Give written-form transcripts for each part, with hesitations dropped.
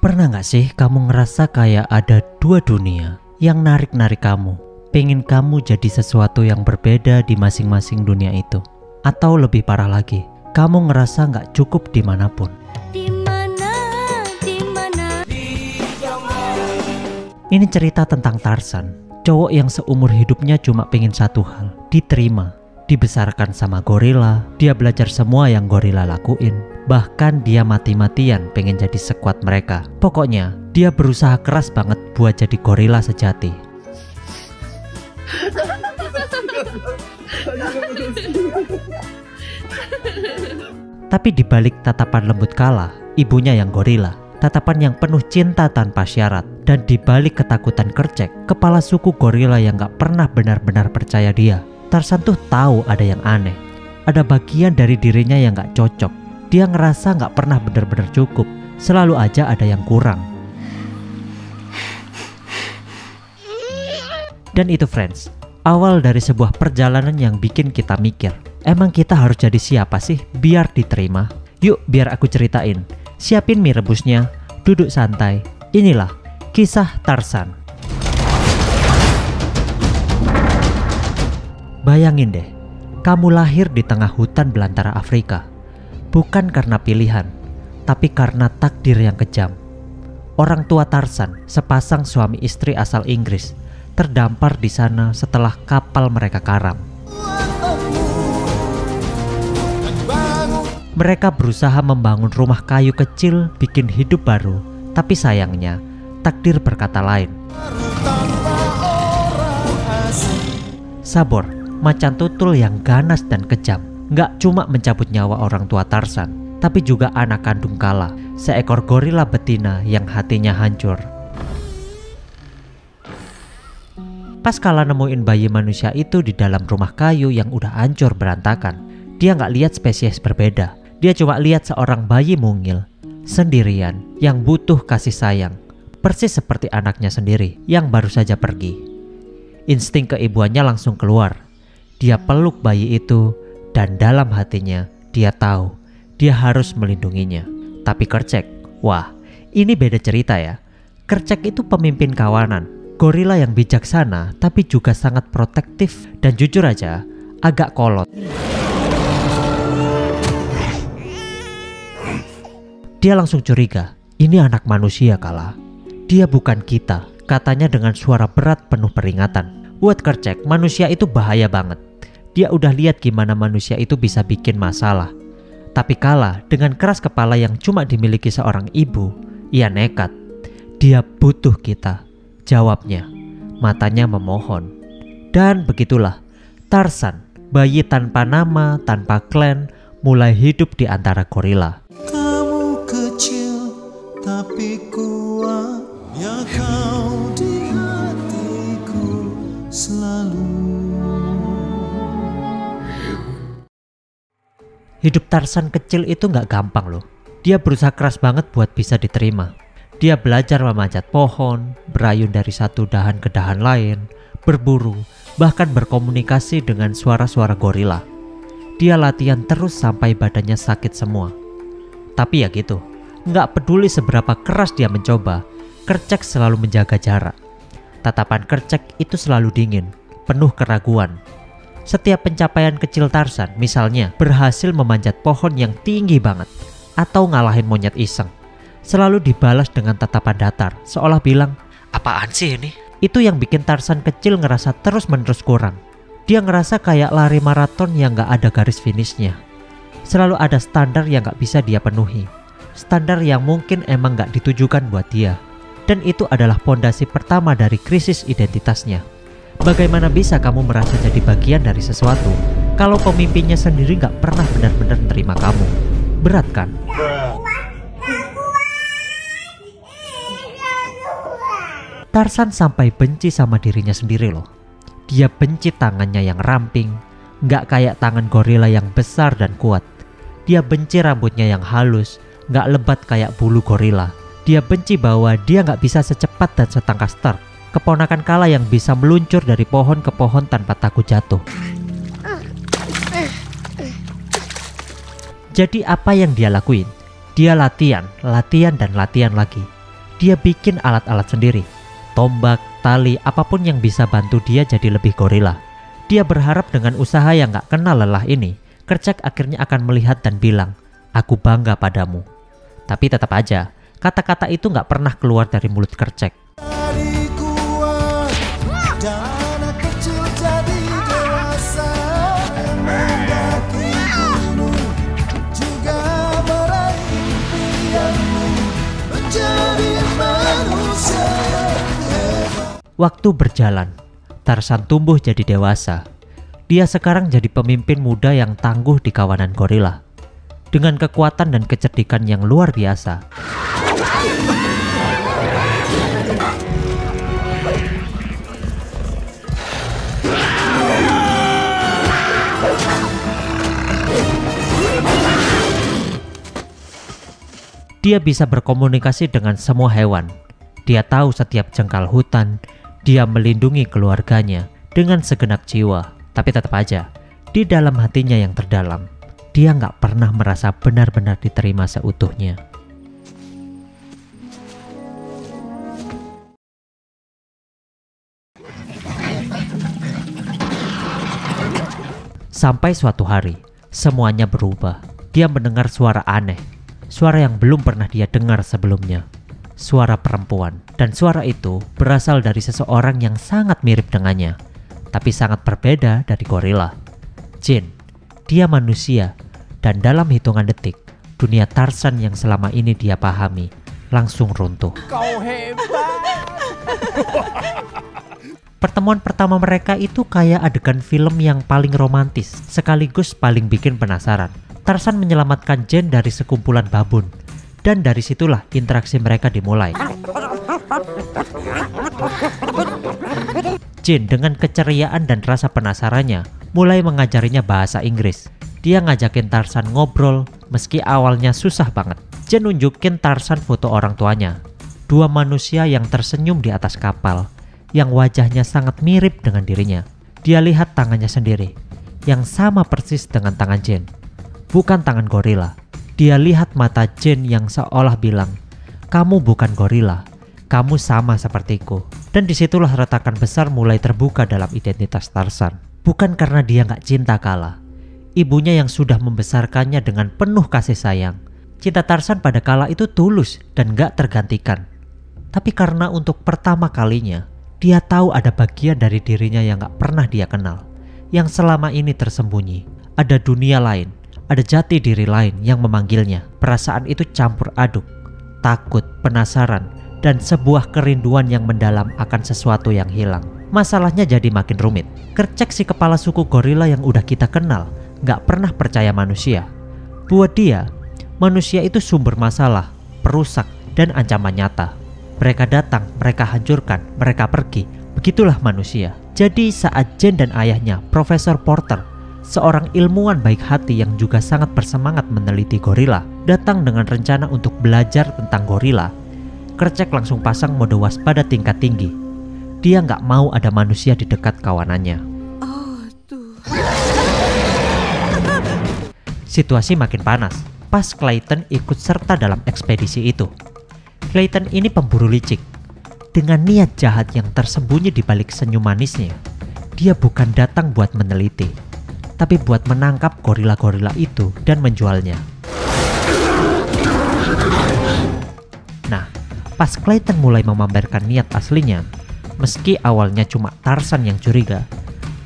Pernah gak sih kamu ngerasa kayak ada dua dunia yang narik-narik kamu? Pengen kamu jadi sesuatu yang berbeda di masing-masing dunia itu. Atau lebih parah lagi, kamu ngerasa gak cukup dimanapun. Ini cerita tentang Tarzan, cowok yang seumur hidupnya cuma pengen satu hal, diterima. Dibesarkan sama gorila, dia belajar semua yang gorila lakuin. Bahkan dia mati-matian pengen jadi sekuat mereka. Pokoknya dia berusaha keras banget buat jadi gorila sejati. Tapi dibalik tatapan lembut kala, ibunya yang gorila, tatapan yang penuh cinta tanpa syarat, dan dibalik ketakutan kercek, kepala suku gorila yang gak pernah benar-benar percaya dia, Tarzan tuh tahu ada yang aneh. Ada bagian dari dirinya yang gak cocok. Dia ngerasa gak pernah benar-benar cukup. Selalu aja ada yang kurang. Dan itu friends, awal dari sebuah perjalanan yang bikin kita mikir, emang kita harus jadi siapa sih biar diterima? Yuk biar aku ceritain. Siapin mie rebusnya, duduk santai. Inilah kisah Tarzan. Bayangin deh, kamu lahir di tengah hutan belantara Afrika. Bukan karena pilihan, tapi karena takdir yang kejam. Orang tua Tarzan, sepasang suami istri asal Inggris, terdampar di sana setelah kapal mereka karam. Mereka berusaha membangun rumah kayu kecil, bikin hidup baru, tapi sayangnya takdir berkata lain. Sabor, macan tutul yang ganas dan kejam, gak cuma mencabut nyawa orang tua Tarzan, tapi juga anak kandung Kala, seekor gorila betina yang hatinya hancur. Pas Kala nemuin bayi manusia itu di dalam rumah kayu yang udah hancur berantakan, dia gak lihat spesies berbeda. Dia cuma lihat seorang bayi mungil, sendirian, yang butuh kasih sayang, persis seperti anaknya sendiri yang baru saja pergi. Insting keibuannya langsung keluar. Dia peluk bayi itu, dan dalam hatinya dia tahu dia harus melindunginya. Tapi Kercek, wah ini beda cerita ya. Kercek itu pemimpin kawanan, gorila yang bijaksana tapi juga sangat protektif, dan jujur aja agak kolot. Dia langsung curiga, ini anak manusia Kala. Dia bukan kita, katanya dengan suara berat penuh peringatan. Buat Kercek, manusia itu bahaya banget. Dia udah lihat gimana manusia itu bisa bikin masalah. Tapi Kala dengan keras kepala yang cuma dimiliki seorang ibu, ia nekat. Dia butuh kita, jawabnya. Matanya memohon. Dan begitulah, Tarzan, bayi tanpa nama, tanpa klan, mulai hidup di antara gorila. Kamu kecil tapi kuat, ya kau di hatiku selalu. Hidup Tarzan kecil itu gak gampang loh. Dia berusaha keras banget buat bisa diterima. Dia belajar memanjat pohon, berayun dari satu dahan ke dahan lain, berburu, bahkan berkomunikasi dengan suara-suara gorila. Dia latihan terus sampai badannya sakit semua. Tapi ya gitu, gak peduli seberapa keras dia mencoba, Kercek selalu menjaga jarak. Tatapan Kercek itu selalu dingin, penuh keraguan. Setiap pencapaian kecil Tarzan, misalnya berhasil memanjat pohon yang tinggi banget, atau ngalahin monyet iseng, selalu dibalas dengan tatapan datar, seolah bilang, apaan sih ini? Itu yang bikin Tarzan kecil ngerasa terus-menerus kurang. Dia ngerasa kayak lari maraton yang gak ada garis finishnya. Selalu ada standar yang gak bisa dia penuhi, standar yang mungkin emang gak ditujukan buat dia. Dan itu adalah pondasi pertama dari krisis identitasnya. Bagaimana bisa kamu merasa jadi bagian dari sesuatu kalau pemimpinnya sendiri gak pernah benar-benar terima kamu? Berat kan? Tarzan sampai benci sama dirinya sendiri loh. Dia benci tangannya yang ramping, gak kayak tangan gorila yang besar dan kuat. Dia benci rambutnya yang halus, gak lebat kayak bulu gorila. Dia benci bahwa dia gak bisa secepat dan setangkas Stark, keponakan Kala yang bisa meluncur dari pohon ke pohon tanpa takut jatuh. Jadi apa yang dia lakuin? Dia latihan, dan latihan lagi. Dia bikin alat-alat sendiri, tombak, tali, apapun yang bisa bantu dia jadi lebih gorila. Dia berharap dengan usaha yang gak kenal lelah ini, Kercek akhirnya akan melihat dan bilang, "Aku bangga padamu." Tapi tetap aja, kata-kata itu gak pernah keluar dari mulut Kercek. Dari kuat dan anak kecil jadi dewasa, mendaki gunung juga meraih impianmu, menjadi manusia hebat. Waktu berjalan, Tarzan tumbuh jadi dewasa. Dia sekarang jadi pemimpin muda yang tangguh di kawanan gorila. Dengan kekuatan dan kecerdikan yang luar biasa. Dia bisa berkomunikasi dengan semua hewan. Dia tahu setiap jengkal hutan. Dia melindungi keluarganya dengan segenap jiwa. Tapi tetap aja, di dalam hatinya yang terdalam, dia nggak pernah merasa benar-benar diterima seutuhnya. Sampai suatu hari, semuanya berubah. Dia mendengar suara aneh, suara yang belum pernah dia dengar sebelumnya. Suara perempuan, dan suara itu berasal dari seseorang yang sangat mirip dengannya, tapi sangat berbeda dari gorila. Jin, dia manusia, dan dalam hitungan detik, dunia Tarzan yang selama ini dia pahami langsung runtuh. Kau hebat. Pertemuan pertama mereka itu kayak adegan film yang paling romantis, sekaligus paling bikin penasaran. Tarzan menyelamatkan Jin dari sekumpulan babun, dan dari situlah interaksi mereka dimulai. Jin dengan keceriaan dan rasa penasarannya mulai mengajarinya bahasa Inggris. Dia ngajakin Tarzan ngobrol meski awalnya susah banget. Jin nunjukin Tarzan foto orang tuanya. Dua manusia yang tersenyum di atas kapal, yang wajahnya sangat mirip dengan dirinya. Dia lihat tangannya sendiri, yang sama persis dengan tangan Jin. Bukan tangan gorila. Dia lihat mata Jin yang seolah bilang, "Kamu bukan gorila. Kamu sama sepertiku." Dan disitulah retakan besar mulai terbuka dalam identitas Tarzan. Bukan karena dia gak cinta Kala. Ibunya yang sudah membesarkannya dengan penuh kasih sayang. Cinta Tarzan pada Kala itu tulus dan gak tergantikan. Tapi karena untuk pertama kalinya, dia tahu ada bagian dari dirinya yang gak pernah dia kenal. Yang selama ini tersembunyi. Ada dunia lain, ada jati diri lain yang memanggilnya. Perasaan itu campur aduk. Takut, penasaran, dan sebuah kerinduan yang mendalam akan sesuatu yang hilang. Masalahnya jadi makin rumit. Kercek, si kepala suku gorila yang udah kita kenal, gak pernah percaya manusia. Buat dia, manusia itu sumber masalah, perusak, dan ancaman nyata. Mereka datang, mereka hancurkan, mereka pergi. Begitulah manusia. Jadi saat Jin dan ayahnya, Profesor Porter, seorang ilmuwan baik hati yang juga sangat bersemangat meneliti gorila, datang dengan rencana untuk belajar tentang gorila, Kercek langsung pasang mode waspada tingkat tinggi. Dia nggak mau ada manusia di dekat kawanannya. Situasi makin panas pas Clayton ikut serta dalam ekspedisi itu. Clayton ini pemburu licik. Dengan niat jahat yang tersembunyi di balik senyum manisnya, dia bukan datang buat meneliti, tapi buat menangkap gorila-gorila itu dan menjualnya. Nah, pas Clayton mulai memamerkan niat aslinya, meski awalnya cuma Tarzan yang curiga,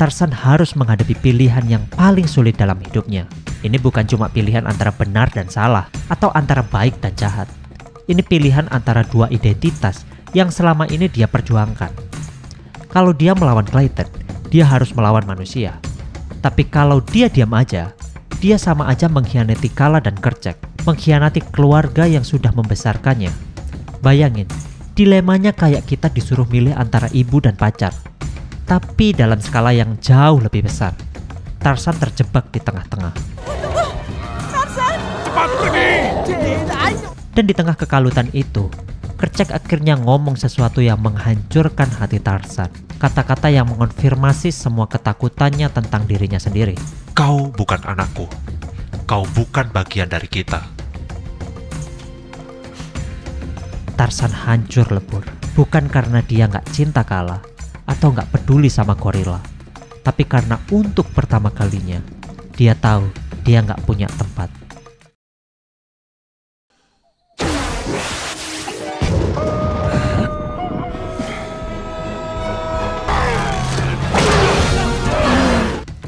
Tarzan harus menghadapi pilihan yang paling sulit dalam hidupnya. Ini bukan cuma pilihan antara benar dan salah, atau antara baik dan jahat. Ini pilihan antara dua identitas yang selama ini dia perjuangkan. Kalau dia melawan Clayton, dia harus melawan manusia. Tapi kalau dia diam aja, dia sama aja mengkhianati Kala dan Kercek, mengkhianati keluarga yang sudah membesarkannya. Bayangin, dilemanya kayak kita disuruh milih antara ibu dan pacar, tapi dalam skala yang jauh lebih besar. Tarzan terjebak di tengah-tengah. Dan di tengah kekalutan itu, Kercek akhirnya ngomong sesuatu yang menghancurkan hati Tarzan. Kata-kata yang mengonfirmasi semua ketakutannya tentang dirinya sendiri. Kau bukan anakku. Kau bukan bagian dari kita. Tarzan hancur lebur. Bukan karena dia nggak cinta kalah atau nggak peduli sama gorila, tapi karena untuk pertama kalinya dia tahu dia nggak punya tempat.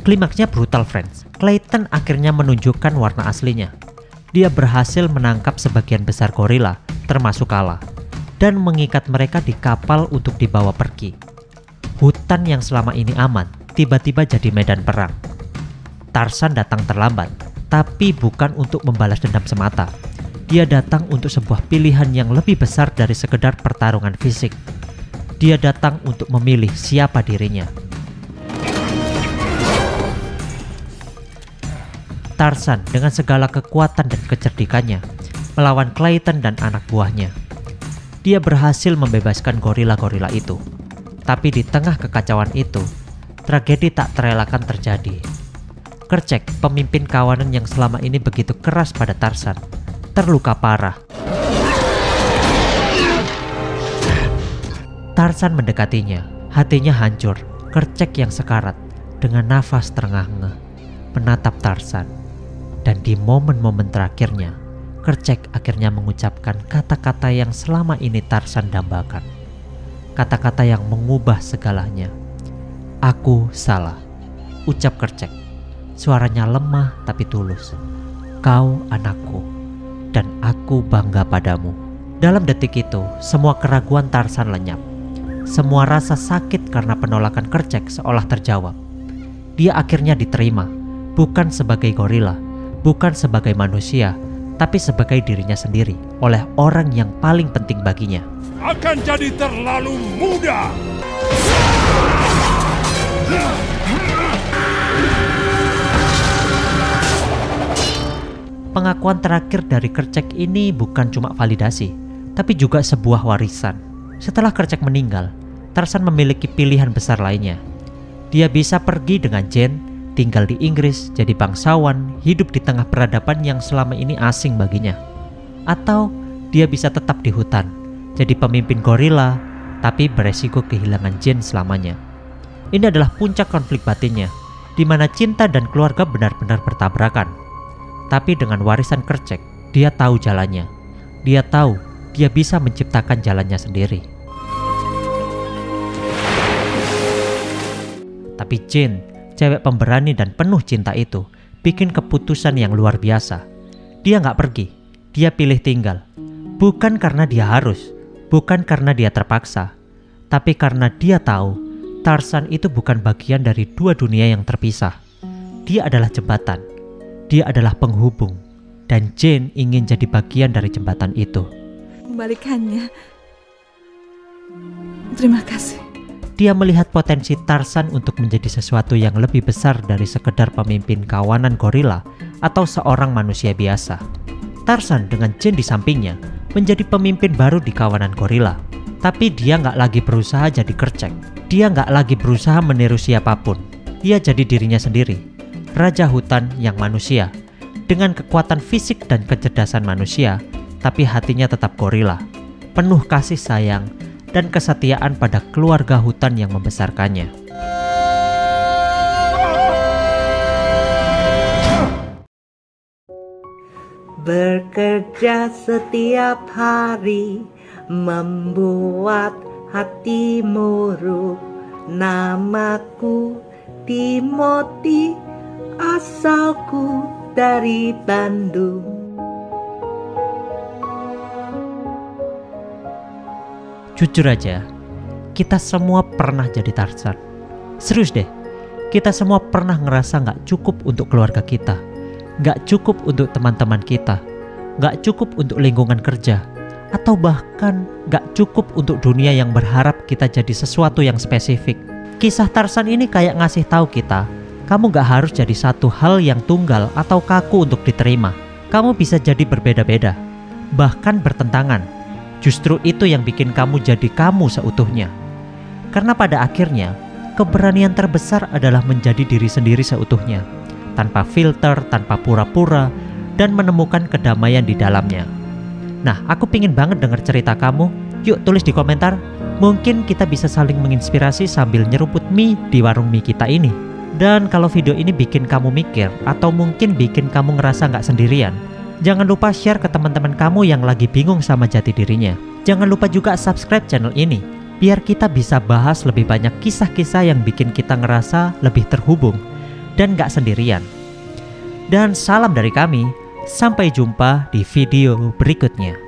Klimaksnya brutal, friends. Clayton akhirnya menunjukkan warna aslinya. Dia berhasil menangkap sebagian besar gorila, termasuk Kala, dan mengikat mereka di kapal untuk dibawa pergi. Hutan yang selama ini aman, tiba-tiba jadi medan perang. Tarzan datang terlambat, tapi bukan untuk membalas dendam semata. Dia datang untuk sebuah pilihan yang lebih besar dari sekedar pertarungan fisik. Dia datang untuk memilih siapa dirinya. Tarzan dengan segala kekuatan dan kecerdikannya melawan Clayton dan anak buahnya. Dia berhasil membebaskan gorila-gorila itu. Tapi di tengah kekacauan itu, tragedi tak terelakkan terjadi. Kercek, pemimpin kawanan yang selama ini begitu keras pada Tarzan, terluka parah. Tarzan mendekatinya, hatinya hancur. Kercek yang sekarat dengan nafas terengah-engah menatap Tarzan. Dan di momen-momen terakhirnya, Kercek akhirnya mengucapkan kata-kata yang selama ini Tarzan dambakan. Kata-kata yang mengubah segalanya. "Aku salah," ucap Kercek. Suaranya lemah tapi tulus. "Kau anakku, dan aku bangga padamu." Dalam detik itu, semua keraguan Tarzan lenyap. Semua rasa sakit karena penolakan Kercek seolah terjawab. Dia akhirnya diterima, bukan sebagai gorila, bukan sebagai manusia, tapi sebagai dirinya sendiri oleh orang yang paling penting baginya. Akan jadi terlalu mudah. Pengakuan terakhir dari Kercek ini bukan cuma validasi, tapi juga sebuah warisan. Setelah Kercek meninggal, Tarzan memiliki pilihan besar lainnya. Dia bisa pergi dengan Jane, tinggal di Inggris, jadi bangsawan, hidup di tengah peradaban yang selama ini asing baginya. Atau dia bisa tetap di hutan, jadi pemimpin gorila, tapi beresiko kehilangan Jane selamanya. Ini adalah puncak konflik batinnya, di mana cinta dan keluarga benar-benar bertabrakan. Tapi dengan warisan Kercek, dia tahu jalannya. Dia tahu dia bisa menciptakan jalannya sendiri. Tapi Jane, cewek pemberani dan penuh cinta itu, bikin keputusan yang luar biasa. Dia nggak pergi, dia pilih tinggal. Bukan karena dia harus, bukan karena dia terpaksa, tapi karena dia tahu Tarzan itu bukan bagian dari dua dunia yang terpisah. Dia adalah jembatan, dia adalah penghubung, dan Jane ingin jadi bagian dari jembatan itu. Kembalikannya. Terima kasih. Dia melihat potensi Tarzan untuk menjadi sesuatu yang lebih besar dari sekedar pemimpin kawanan gorila atau seorang manusia biasa. Tarzan dengan Jane di sampingnya menjadi pemimpin baru di kawanan gorila. Tapi dia nggak lagi berusaha jadi Kercek. Dia nggak lagi berusaha meniru siapapun. Dia jadi dirinya sendiri. Raja hutan yang manusia. Dengan kekuatan fisik dan kecerdasan manusia, tapi hatinya tetap gorila. Penuh kasih sayang dan kesetiaan pada keluarga hutan yang membesarkannya. Bekerja setiap hari membuat hati muruk. Namaku Timothy, asalku dari Bandung. Jujur aja, kita semua pernah jadi Tarzan. Serius deh, kita semua pernah ngerasa gak cukup untuk keluarga kita, gak cukup untuk teman-teman kita, gak cukup untuk lingkungan kerja, atau bahkan gak cukup untuk dunia yang berharap kita jadi sesuatu yang spesifik. Kisah Tarzan ini kayak ngasih tahu kita, kamu gak harus jadi satu hal yang tunggal atau kaku untuk diterima. Kamu bisa jadi berbeda-beda, bahkan bertentangan. Justru itu yang bikin kamu jadi kamu seutuhnya. Karena pada akhirnya, keberanian terbesar adalah menjadi diri sendiri seutuhnya, tanpa filter, tanpa pura-pura, dan menemukan kedamaian di dalamnya. Nah, aku pingin banget denger cerita kamu. Yuk tulis di komentar. Mungkin kita bisa saling menginspirasi sambil nyeruput mie di warung mie kita ini. Dan kalau video ini bikin kamu mikir atau mungkin bikin kamu ngerasa nggak sendirian, jangan lupa share ke teman-teman kamu yang lagi bingung sama jati dirinya. Jangan lupa juga subscribe channel ini, biar kita bisa bahas lebih banyak kisah-kisah yang bikin kita ngerasa lebih terhubung dan nggak sendirian. Dan salam dari kami, sampai jumpa di video berikutnya.